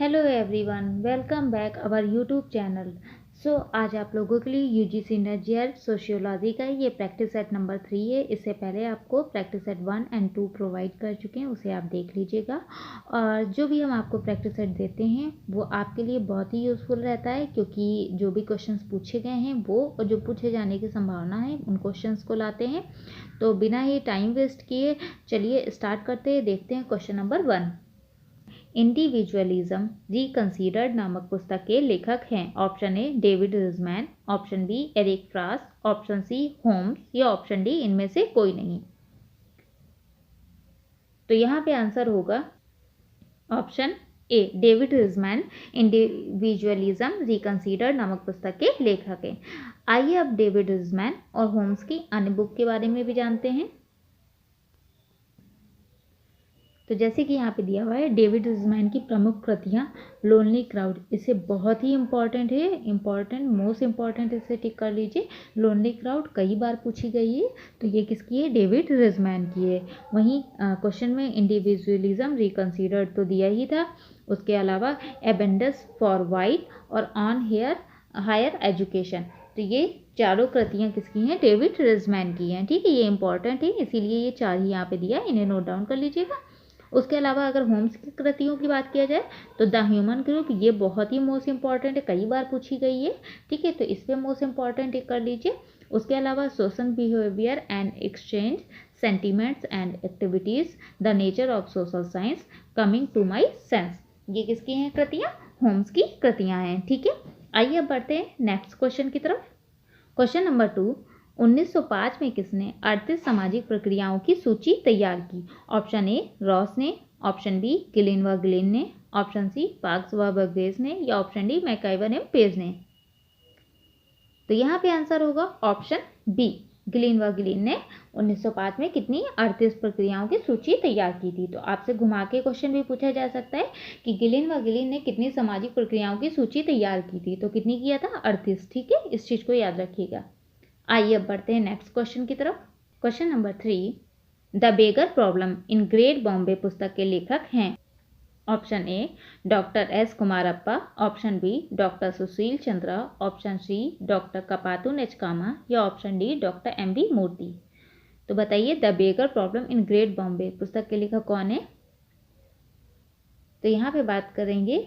Hello everyone, welcome back our YouTube channel. आज आप लोगों के लिए यूजीसी नेट जेईई सोशियोलॉजी का ये प्रैक्टिस सेट नंबर 3 है। इससे पहले आपको प्रैक्टिस सेट 1 और 2 प्रोवाइड कर चुके हैं, उसे आप देख लीजिएगा। और जो भी हम आपको प्रैक्टिस सेट देते हैं वो आपके लिए बहुत ही यूज़फुल रहता है, क्योंकि जो भी क्वेश्चंस पूछे गए हैं वो और जो पूछे जाने की संभावना है उन क्वेश्चंस को लाते हैं। तो बिना ही टाइम वेस्ट किए चलिए स्टार्ट करते हैं। देखते हैं क्वेश्चन नंबर 1। इंडिविजुअलिज्म रिकंसीडर्ड नामक पुस्तक के लेखक हैं। Option A David Riesman, option B Eric फ्रास, ऑप्शन सी होम्स या ऑप्शन डी इनमें से कोई नहीं। तो यहाँ पे आंसर होगा option A David Riesman individualism reconsidered नामक पुस्तक के लेखक हैं। आइए अब डेविड रिजमैन और होम्स की अन्य बुक के बारे में भी जानते हैं। तो जैसे कि यहाँ पे दिया हुआ है, डेविड रिजमैन की प्रमुख कृतियाँ लोनली क्राउड, इसे बहुत ही इम्पॉर्टेंट है, मोस्ट इम्पॉर्टेंट, इसे टिक कर लीजिए। लोनली क्राउड कई बार पूछी गई है, तो ये किसकी है? डेविड रिजमैन की है। वहीं क्वेश्चन में इंडिविजुअलिज्म रिकंसीडर्ड तो दिया ही था, उसके अलावा एबेंडस फॉर वाइट और ऑन हायर एजुकेशन, तो ये चारों कृतियाँ किसकी हैं? डेविड रिजमैन की हैं। ठीक है, ये इंपॉर्टेंट है, इसीलिए ये चार ही यहाँ पे दिया है, इन्हें नोट डाउन कर लीजिएगा। उसके अलावा अगर होम्स की कृतियों की बात किया जाए तो द ह्यूमन ग्रुप, ये बहुत ही मोस्ट इंपॉर्टेंट है, कई बार पूछी गई है। ठीक है, तो इस पर मोस्ट इंपॉर्टेंट कर लीजिए। उसके अलावा social behaviour and exchange, sentiments and activities, the nature of social science, coming to my sense, ये किसकी हैं कृतियाँ? होम्स की कृतियाँ हैं। ठीक है, आइए अब बढ़ते हैं नेक्स्ट क्वेश्चन की तरफ। क्वेश्चन नंबर 2, 1905 में किसने 38 सामाजिक प्रक्रियाओं की सूची तैयार की? ऑप्शन ए रॉस ने, ऑप्शन बी गिलिन व गिलिन ने, ऑप्शन सी पार्क्स व बर्गेस ने या ऑप्शन डी मैकइवर एंड पेज ने। तो यहाँ पे आंसर होगा ऑप्शन बी, गिलिन व गिलिन ने 1905 में कितनी 38 प्रक्रियाओं की सूची तैयार की थी। तो आपसे घुमा के क्वेश्चन भी पूछा जा सकता है कि गिलिन व गिलिन ने कितनी सामाजिक प्रक्रियाओं की सूची तैयार की थी, तो कितनी किया था? 38। ठीक है, इस चीज़ को याद रखिएगा। आइए अब बढ़ते हैं नेक्स्ट क्वेश्चन की तरफ। Question number 3, the beggar problem in great Bombay पुस्तक के लेखक हैं। Option A doctor S Kumarappa, option B doctor Sushil Chandra, option C doctor कपातु नेचकामा या option D doctor M B Murthy. तो बताइए, the beggar problem in great Bombay पुस्तक के लेखक कौन है? तो यहाँ पे बात करेंगे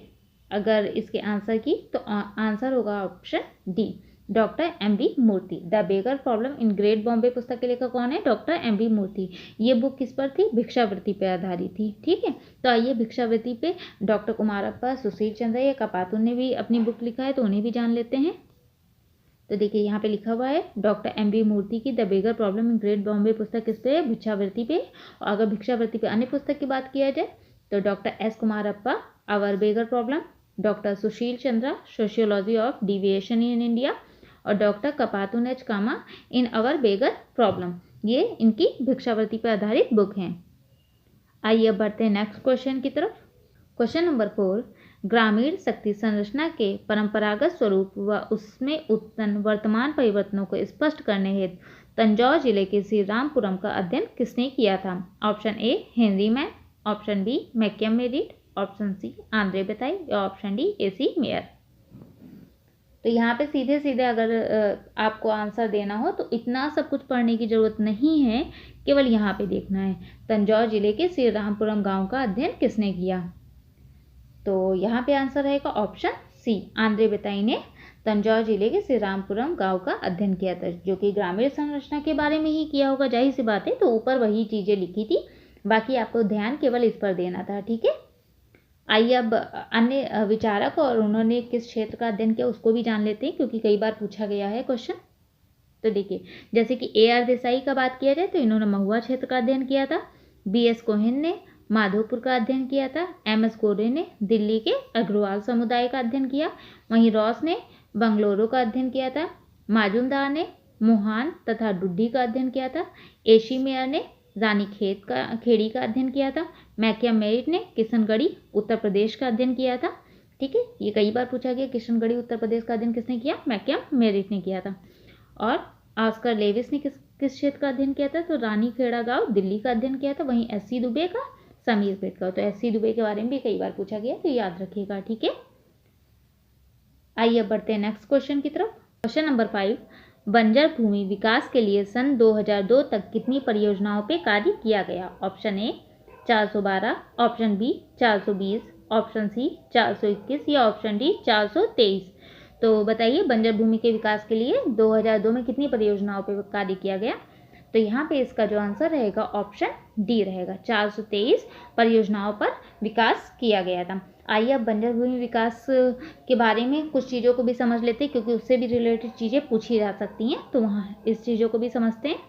अगर इसके आंसर की, तो आंसर होगा option D, doctor M B Murthy. The beggar problem in great Bombay पुस्तक के लेखक कौन है? Doctor M B Murthy. ये बुक किस पर थी? भिक्षावृत्ति पर आधारित थी। ठीक है, तो आइए भिक्षावृत्ति पे डॉक्टर कुमारप्पा, सुशील चंद्र या कपातु ने भी अपनी बुक लिखा है, तो उन्हें भी जान लेते हैं। तो देखिए यहाँ पे लिखा हुआ है डॉक्टर एम बी मूर्ति की the beggar problem in great Bombay पुस्तक किस पे? भिक्षावृत्ति पे। और अगर भिक्षावृत्ति पे अन्य पुस्तक की बात किया जाए तो doctor S Kumarappa, our beggar problem, doctor Sushil Chandra, sociology of deviation in India, और डॉक्टर कपातु नेचकामा इन अवर बेगर प्रॉब्लम, ये इनकी भिक्षावृत्ति पर आधारित बुक हैं। आइए अब बढ़ते हैं नेक्स्ट क्वेश्चन की तरफ। क्वेश्चन नंबर 4, ग्रामीण शक्ति संरचना के परंपरागत स्वरूप व उसमें उत्पन्न वर्तमान परिवर्तनों को स्पष्ट करने हेतु तंजौर जिले के श्री रामपुरम का अध्ययन किसने किया था? Option A Henry Maine, option B McKim Marriott, option C Andre Beteille या ऑप्शन डी एसी मेयर। तो यहाँ पे सीधे सीधे अगर आपको आंसर देना हो तो इतना सब कुछ पढ़ने की जरूरत नहीं है, केवल यहाँ पे देखना है तंजौर जिले के श्री रामपुरम गांव का अध्ययन किसने किया। तो यहाँ पे आंसर रहेगा ऑप्शन सी, आंद्रे बेताई ने तंजौर जिले के श्री रामपुरम गांव का अध्ययन किया था, जो कि ग्रामीण संरचना के बारे में ही किया होगा, जाहिर सी बात है। तो ऊपर वही चीजें लिखी थी, बाकी आपको ध्यान केवल इस पर देना था। ठीक है, आइए अब अन्य विचारक और उन्होंने किस क्षेत्र का अध्ययन किया उसको भी जान लेते हैं, क्योंकि कई बार पूछा गया है क्वेश्चन। तो देखिए, जैसे कि ए आर देसाई का बात किया जाए तो इन्होंने महुआ क्षेत्र का अध्ययन किया था। बी एस कोहिन ने माधोपुर का अध्ययन किया था। एम एस गोरे ने दिल्ली के अग्रवाल समुदाय का अध्ययन किया। वहीं रॉस ने बंगलुरु का अध्ययन किया था। माजुमदार ने मुहान तथा डुड्डी का अध्ययन किया था। एशी मेयर ने रानी खेड़ी का अध्ययन किया था। मैकयम मेरिट ने किशनगढ़ी उत्तर प्रदेश का अध्ययन किया था। ठीक है, ये कई बार पूछा गया, किशनगढ़ी उत्तर प्रदेश का अध्ययन किसने किया? मैकयम मेरिट ने किया था। और ऑस्कर लेविस ने किस क्षेत्र का अध्ययन किया था? तो रानी खेड़ा गांव दिल्ली का अध्ययन किया था। वहीं एस सी दुबे का समीर पेटकर। तो एससी दुबे के बारे में भी कई बार पूछा गया, तो याद रखिएगा, ठीक है। आइए अब बढ़ते हैं नेक्स्ट क्वेश्चन की तरफ। क्वेश्चन नंबर 5, बंजर भूमि विकास के लिए सन 2002 तक कितनी परियोजनाओं पे कार्य किया गया? Option A 412, option B 420, option C 421 या ऑप्शन डी 423। तो बताइए बंजर भूमि के विकास के लिए 2002 में कितनी परियोजनाओं पे कार्य किया गया? तो यहाँ पे इसका जो आंसर रहेगा ऑप्शन डी रहेगा, 423 परियोजनाओं पर विकास किया गया था। आइए अब बंजर भूमि विकास के बारे में कुछ चीज़ों को भी समझ लेते हैं, क्योंकि उससे भी रिलेटेड चीज़ें पूछी जा सकती हैं, तो वहाँ इस चीज़ों को भी समझते हैं।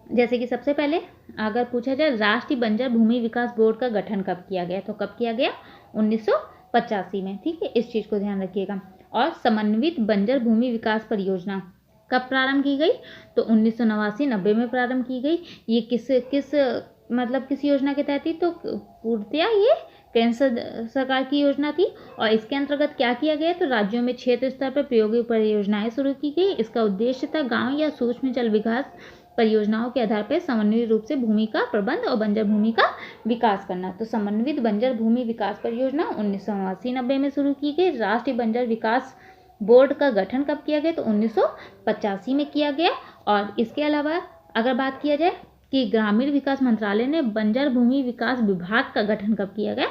जैसे कि सबसे पहले अगर पूछा जाए राष्ट्रीय बंजर भूमि विकास बोर्ड का गठन कब किया गया, तो कब किया गया? 1985 में, ठीक है, इस चीज़ को ध्यान रखिएगा। और समन्वित बंजर भूमि विकास परियोजना कब प्रारंभ की गई? तो 1989-90 में प्रारंभ की गई। ये किस योजना के तहत थी? तो पूर्णतया ये केंद्र सरकार की योजना थी। और इसके अंतर्गत क्या किया गया? तो राज्यों में क्षेत्र स्तर पर प्रयोगी परियोजनाएं शुरू की गई। इसका उद्देश्य था गांव या सूक्ष्म जल विकास परियोजनाओं के आधार पर समन्वित रूप से भूमि का प्रबंध और बंजर भूमि का विकास करना। तो समन्वित बंजर भूमि विकास परियोजना 1989-90 में शुरू की गई। राष्ट्रीय बंजर विकास बोर्ड का गठन कब किया गया? तो 1985 में किया गया। और इसके अलावा अगर बात किया जाए कि ग्रामीण विकास मंत्रालय ने बंजर भूमि विकास विभाग का गठन कब किया गया?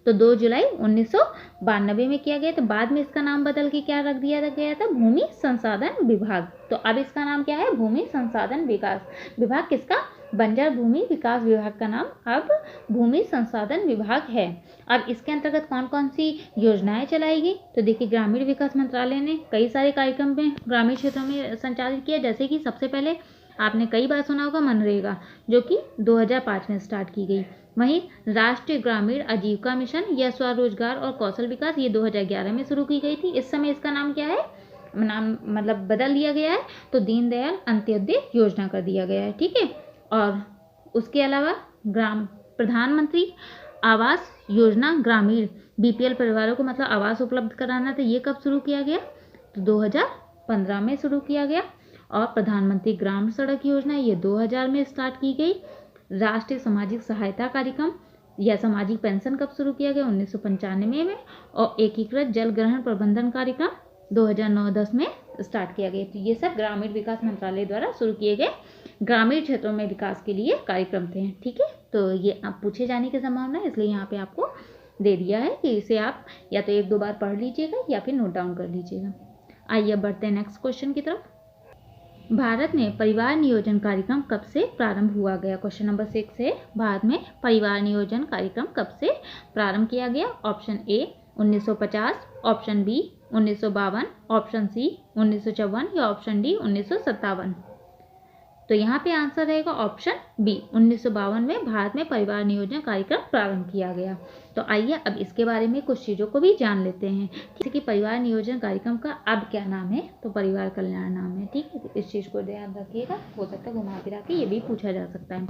तो 2 जुलाई 1992 में किया गया। तो बाद में इसका नाम बदल के क्या रख दिया गया था? भूमि संसाधन विभाग। तो अब इसका नाम क्या है? भूमि संसाधन विकास विभाग। किसका? बंजर भूमि विकास विभाग का नाम अब भूमि संसाधन विभाग है। अब इसके अंतर्गत कौन कौन सी योजनाएं चलाई गई? तो देखिए ग्रामीण विकास मंत्रालय ने कई सारे कार्यक्रम में ग्रामीण क्षेत्रों में संचालित किया। जैसे कि सबसे पहले आपने कई बार सुना होगा मनरेगा, जो कि 2005 में स्टार्ट की गई। वहीं राष्ट्रीय ग्रामीण आजीविका मिशन या स्वरोजगार और कौशल विकास, ये 2011 में शुरू की गई थी। इस समय इसका नाम क्या है? नाम मतलब बदल दिया गया है, तो दीनदयाल अंत्योदय योजना कर दिया गया है, ठीक है। और उसके अलावा प्रधानमंत्री आवास योजना ग्रामीण बीपीएल परिवारों को मतलब आवास उपलब्ध कराना था, ये कब शुरू किया गया? तो 2015 में शुरू किया गया। और प्रधानमंत्री ग्राम सड़क योजना ये 2000 में स्टार्ट की गई। राष्ट्रीय सामाजिक सहायता कार्यक्रम या सामाजिक पेंशन कब शुरू किया गया? 1995 में। और एकीकृत जल ग्रहण प्रबंधन कार्यक्रम 2009-10 में स्टार्ट किया गया। तो ये सब ग्रामीण विकास मंत्रालय द्वारा शुरू किए गए ग्रामीण क्षेत्रों में विकास के लिए कार्यक्रम थे, ठीक है। तो ये आप पूछे जाने की संभावना है, इसलिए यहाँ पे आपको दे दिया है कि इसे आप या तो 1-2 बार पढ़ लीजिएगा या फिर नोट डाउन कर लीजिएगा। आइए अब बढ़ते हैं नेक्स्ट क्वेश्चन की तरफ। भारत में परिवार नियोजन कार्यक्रम कब से प्रारंभ हुआ गया? क्वेश्चन नंबर 6 है, भारत में परिवार नियोजन कार्यक्रम कब से प्रारंभ किया गया? Option A 1950, option B 1952, option C 1954 या ऑप्शन डी 1957। तो यहाँ पे आंसर रहेगा ऑप्शन बी, 1952 में भारत में परिवार नियोजन कार्यक्रम प्रारंभ किया गया। तो आइए अब इसके बारे में कुछ चीज़ों को भी जान लेते हैं। जैसे कि परिवार नियोजन कार्यक्रम का अब क्या नाम है? तो परिवार कल्याण नाम है, ठीक है। तो इस चीज़ को ध्यान रखिएगा, हो सकता है घुमा फिरा के ये भी पूछा जा सकता है।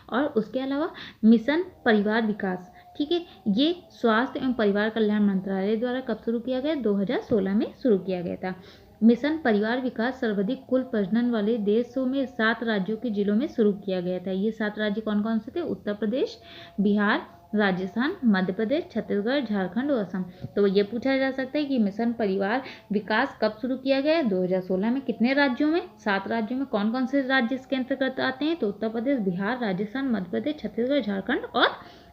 और उसके अलावा मिशन परिवार विकास, ठीक है, ये स्वास्थ्य एवं परिवार कल्याण मंत्रालय द्वारा कब शुरू किया गया? 2016 में शुरू किया गया था। मिशन परिवार विकास सर्वाधिक कुल प्रजनन वाले देशों में 7 राज्यों के जिलों में शुरू किया गया था। ये 7 राज्य कौन कौन से थे? उत्तर प्रदेश, बिहार, राजस्थान, मध्य प्रदेश, छत्तीसगढ़, झारखंड और असम। तो ये पूछा जा सकता है कि मिशन परिवार विकास कब शुरू किया गया? 2016 में। कितने राज्यों में? 7 राज्यों में। कौन कौन से राज्य इसके अंतर्गत आते हैं? तो उत्तर प्रदेश, बिहार, राजस्थान, मध्य प्रदेश, छत्तीसगढ़, झारखंड और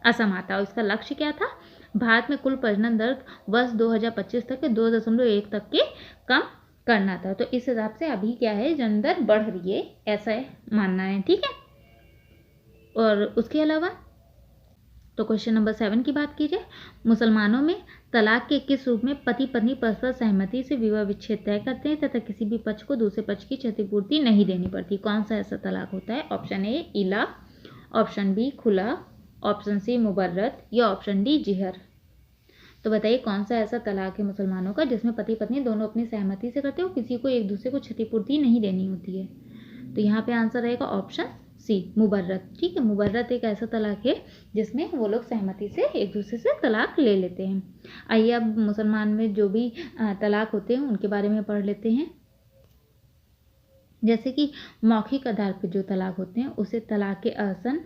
असम आता है। और इसका लक्ष्य क्या था? भारत में कुल प्रजनन दर वर्ष 2025 तक के 2.1 तक के कम करना था। तो इस हिसाब से अभी क्या है, जन्म दर बढ़ रही है, ऐसा मानना है, ठीक है। और उसके अलावा तो क्वेश्चन नंबर 7 की बात की जाए, मुसलमानों में तलाक के किस रूप में पति पत्नी परस्पर सहमति से विवाह विच्छेद तय करते हैं तथा किसी भी पक्ष को दूसरे पक्ष की क्षतिपूर्ति नहीं देनी पड़ती? कौन सा ऐसा तलाक होता है? ऑप्शन ए इला, ऑप्शन बी खुला, ऑप्शन सी मुबर्रत या ऑप्शन डी जिहर। तो बताइए कौन सा ऐसा तलाक है मुसलमानों का जिसमें पति पत्नी दोनों अपनी सहमति से करते हो, किसी को एक दूसरे को क्षतिपूर्ति नहीं देनी होती है? तो यहाँ पे आंसर रहेगा ऑप्शन सी मुबर्रत, ठीक है। मुबर्रत एक ऐसा तलाक है जिसमें वो लोग सहमति से एक दूसरे से तलाक ले लेते हैं। आइए अब मुसलमान में जो भी तलाक होते हैं उनके बारे में पढ़ लेते हैं। जैसे कि मौखिक आधार पर जो तलाक होते हैं उसे तलाक के अहसन,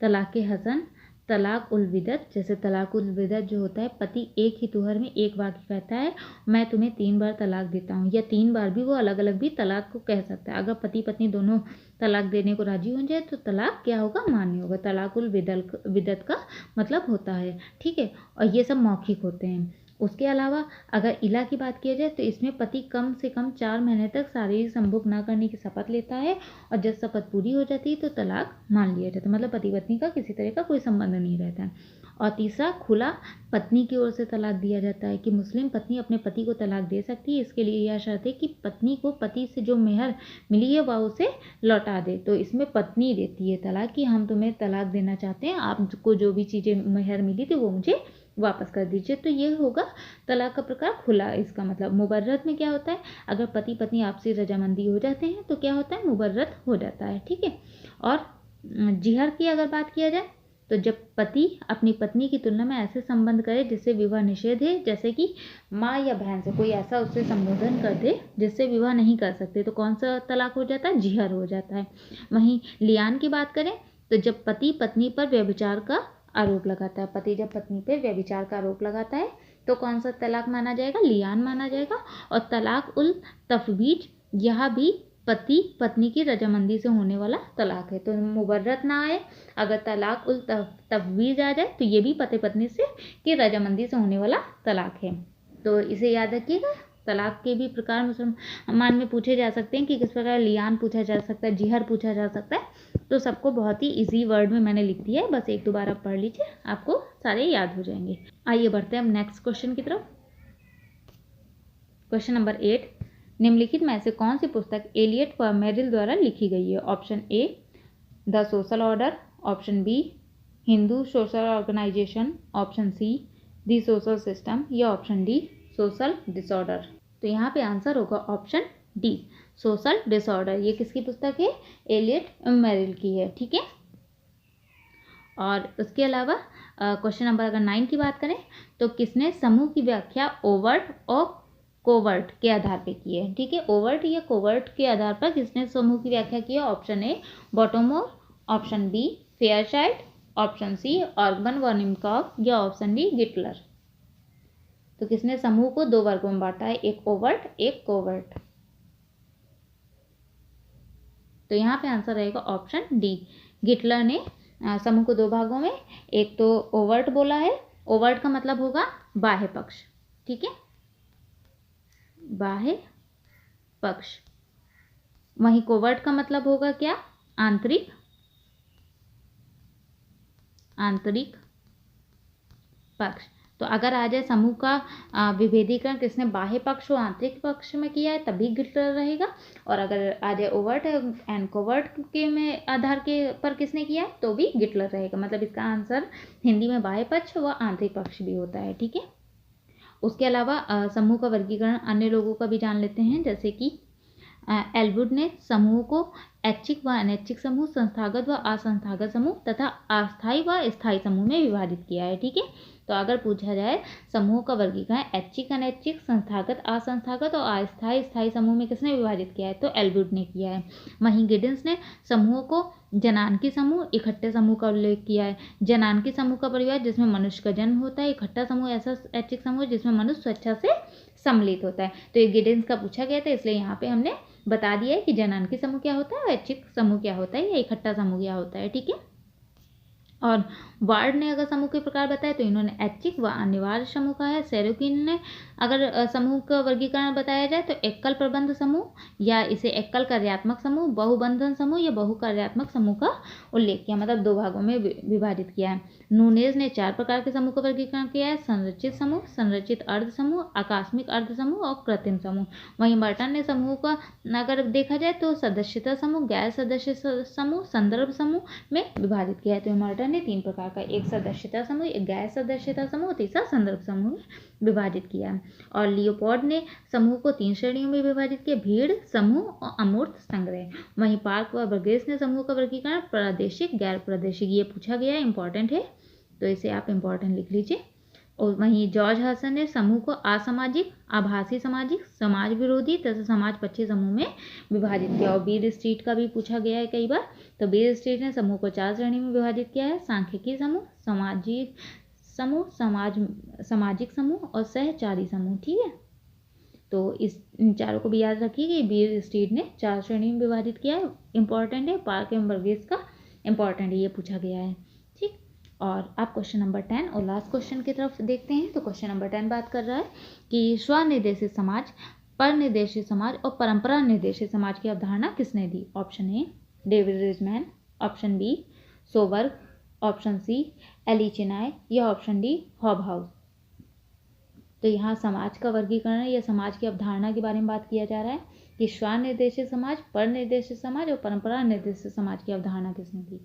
तलाक के हसन, तलाक उल बिदत, जैसे तलाक उल बिदत जो होता है, पति एक ही तुहर में एक वाक्य कहता है मैं तुम्हें 3 बार तलाक देता हूँ, या 3 बार भी वो अलग अलग भी तलाक को कह सकता है। अगर पति पत्नी दोनों तलाक देने को राजी हो जाए तो तलाक क्या होगा, मान्य होगा। तलाक उल बिदत का मतलब होता है, ठीक है। और ये सब मौखिक होते हैं। उसके अलावा अगर इला की बात किया जाए तो इसमें पति कम से कम 4 महीने तक शारीरिक संभोग न करने की शपथ लेता है, और जब शपथ पूरी हो जाती है तो तलाक मान लिया जाता है, मतलब पति पत्नी का किसी तरह का कोई संबंध नहीं रहता है। और तीसरा, खुला, पत्नी की ओर से तलाक दिया जाता है कि मुस्लिम पत्नी अपने पति को तलाक दे सकती है। इसके लिए यह शर्त है कि पत्नी को पति से जो मेहर मिली है वह उसे लौटा दे। तो इसमें पत्नी देती है तलाक कि हम तुम्हें तलाक देना चाहते हैं, आपको जो भी चीज़ें मेहर मिली थी वो मुझे वापस कर दीजिए। तो ये होगा तलाक का प्रकार खुला। इसका मतलब मुबर्रत में क्या होता है, अगर पति पत्नी आपसी रजामंदी हो जाते हैं तो क्या होता है, मुबर्रत हो जाता है, ठीक है। और जिहर की अगर बात किया जाए तो जब पति अपनी पत्नी की तुलना में ऐसे संबंध करे जिससे विवाह निषेध है, जैसे कि माँ या बहन से कोई ऐसा उससे संबोधन कर दे जिससे विवाह नहीं कर सकते, तो कौन सा तलाक हो जाता है, जिहर हो जाता है। वहीं लियान की बात करें तो जब पति पत्नी पर व्यभिचार का आरोप लगाता है, पति जब पत्नी पर व्यभिचार का आरोप लगाता है तो कौन सा तलाक माना जाएगा, लियान माना जाएगा। और तलाक उल तफवीज, यह भी पति पत्नी की रजामंदी से होने वाला तलाक है। तो मुबर्रत ना आए, अगर तलाक उल तफवीज आ जाए तो ये भी पति पत्नी से की रजामंदी से होने वाला तलाक है। तो इसे याद रखिएगा। तलाक के भी प्रकार मुसलमान में पूछे जा सकते हैं कि किस प्रकार लियान पूछा जा सकता है, जिहर पूछा जा सकता है। तो सबको बहुत ही इजी वर्ड में मैंने लिख दिया है, बस एक दो बार आप पढ़ लीजिए, आपको सारे याद हो जाएंगे। आइए बढ़ते हैं अब नेक्स्ट क्वेश्चन की तरफ। क्वेश्चन नंबर 8, निम्नलिखित में से कौन सी पुस्तक एलियट व मेरिल द्वारा लिखी गई है। Option A the social order, option B Hindu social organisation, option C the social system, या ऑप्शन डी सोशल डिसऑर्डर। तो यहाँ पे आंसर होगा ऑप्शन डी सोशल डिसऑर्डर। ये किसकी पुस्तक है, एलियट मेरिल की है, ठीक है। और उसके अलावा क्वेश्चन नंबर अगर 9 की बात करें तो किसने समूह की व्याख्या ओवर्ट और कोवर्ट के आधार पे की है, ठीक है। ओवर्ट या कोवर्ट के आधार पर किसने समूह की व्याख्या की है। Option A Bottomore, option B Fairchild, option C Ogburn वर्निमकॉफ, या ऑप्शन डी गिटलर। तो किसने समूह को 2 वर्गों में बांटा है, एक ओवर्ट एक कोवर्ट। तो यहाँ पे आंसर रहेगा ऑप्शन डी, गिटलर ने समूह को 2 भागों में, एक तो ओवर्ट बोला है, ओवर्ट का मतलब होगा बाह्य पक्ष, ठीक है, बाह्य पक्ष। वहीं कोवर्ट का मतलब होगा क्या, आंतरिक पक्ष। तो अगर आ जाए समूह का विभेदीकरण किसने बाह्य पक्ष और आंतरिक पक्ष में किया है तभी गिटलर रहेगा, और अगर आ जाए ओवर्ट एंड कोवर्ट के में आधार के पर किसने किया है तो भी गिटलर रहेगा। मतलब इसका आंसर हिंदी में बाह्य पक्ष व आंतरिक पक्ष भी होता है, ठीक है। उसके अलावा समूह का वर्गीकरण अन्य लोगों का भी जान लेते हैं, जैसे कि एल्वुड ने समूह को ऐच्छिक व अनैच्छिक समूह, संस्थागत व असंस्थागत समूह तथा अस्थायी व स्थायी समूह में विभाजित किया है, ठीक है। तो अगर पूछा जाए समूह का वर्गीकरण ऐच्छिक अनैच्छिक, संस्थागत असंस्थागत और अस्थायी स्थायी समूह में किसने विभाजित किया है, तो एल्वुड ने किया है। वहीं गिडिंस ने समूह को जनानकी समूह, इकट्ठे समूह का उल्लेख किया है। जनानकी समूह का परिवार जिसमें मनुष्य का जन्म होता है, इकट्ठा समूह ऐसा ऐच्छिक समूह जिसमें मनुष्य स्वेच्छा से सम्मिलित होता है। तो ये गिडिंस का पूछा गया था, इसलिए यहाँ पे हमने बता दिया है कि जनानकी समूह क्या होता है, ऐच्छिक समूह क्या होता है, या इकट्ठा समूह क्या होता है, ठीक है। और वार्ड ने अगर समूह के प्रकार बताया तो इन्होंने ऐच्छिक व अनिवार्य समूह का है। सेरोकिन ने अगर समूह का वर्गीकरण बताया जाए तो एकल प्रबंध समूह, या इसे एकल कार्यात्मक समूह, बहुबंधन समूह या बहुकार्यात्मक समूह का उल्लेख किया, मतलब 2 भागों में विभाजित किया है। नूनेज ने 4 प्रकार के समूह का वर्गीकरण किया है, संरचित समूह, संरचित अर्ध समूह, आकस्मिक अर्ध समूह और कृत्रिम समूह। वहीं मर्टन ने समूह का अगर देखा जाए तो सदस्यता समूह, गैर सदस्य समूह, संदर्भ समूह में विभाजित किया है। तो मर्टन ने 3 प्रकार का, एक सदस्यता समूह, एक गैर सदस्यता समूह, तीसरा संदर्भ समूह में विभाजित किया है। और लियोपोल्ड ने समूह को 3 श्रेणियों में विभाजित किया, भीड़ समूह और अमूर्त संग्रह। वहीं पार्क व बर्गेस ने समूह का वर्गीकरण प्रादेशिक, गैर प्रादेशिक, ये पूछा गया है, इंपॉर्टेंट है, तो इसे आप इंपॉर्टेंट लिख लीजिए। और वहीं जॉर्ज हसन ने समूह को असामाजिक, आभासी सामाजिक, समाज विरोधी तथा समाजपक्षी समूह में विभाजित किया। और बीर स्ट्रीट का भी पूछा गया है कई बार। तो बीर स्ट्रीट ने समूह को 4 श्रेणी में विभाजित किया है: सांख्यिकी समूह, सामाजिक समूह, सामाजिक समूह और सहचारी समूह। ठीक है, तो इन चारों को भी याद रखिए कि बीर स्ट्रीट ने 4 श्रेणी में विभाजित किया है। इंपॉर्टेंट है, पार्क एवं वर्गीस का इंपॉर्टेंट है, ये पूछा गया है। ठीक, और आप क्वेश्चन नंबर 10 और लास्ट क्वेश्चन की तरफ देखते हैं। तो क्वेश्चन नंबर 10 बात कर रहा है कि स्वनिर्देशित समाज, परनिर्देशित समाज और परंपरा निर्देशित समाज की अवधारणा किसने दी? Option A David Riesman, option B Sjoberg, option C Ely Chinoy या ऑप्शन डी हॉबहाउस। तो यहाँ समाज का वर्गीकरण या समाज की अवधारणा के बारे में बात किया जा रहा है कि स्वनिर्देशित समाज, परनिर्देशित समाज और परंपरा निर्देशित समाज की अवधारणा किसने दी?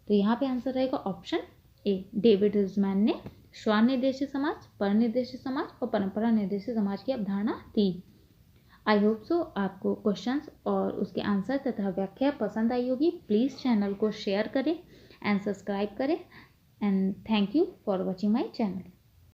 तो यहाँ पे आंसर रहेगा ऑप्शन ए, डेविड रिजमैन ने स्वनिर्देशित समाज, परनिर्देशित समाज और परंपरा निर्देशित समाज की अवधारणा दी। आई होप सो आपको क्वेश्चंस और उसके आंसर तथा व्याख्या पसंद आई होगी। प्लीज़ चैनल को शेयर करें एंड सब्सक्राइब करें and thank you for watching my channel.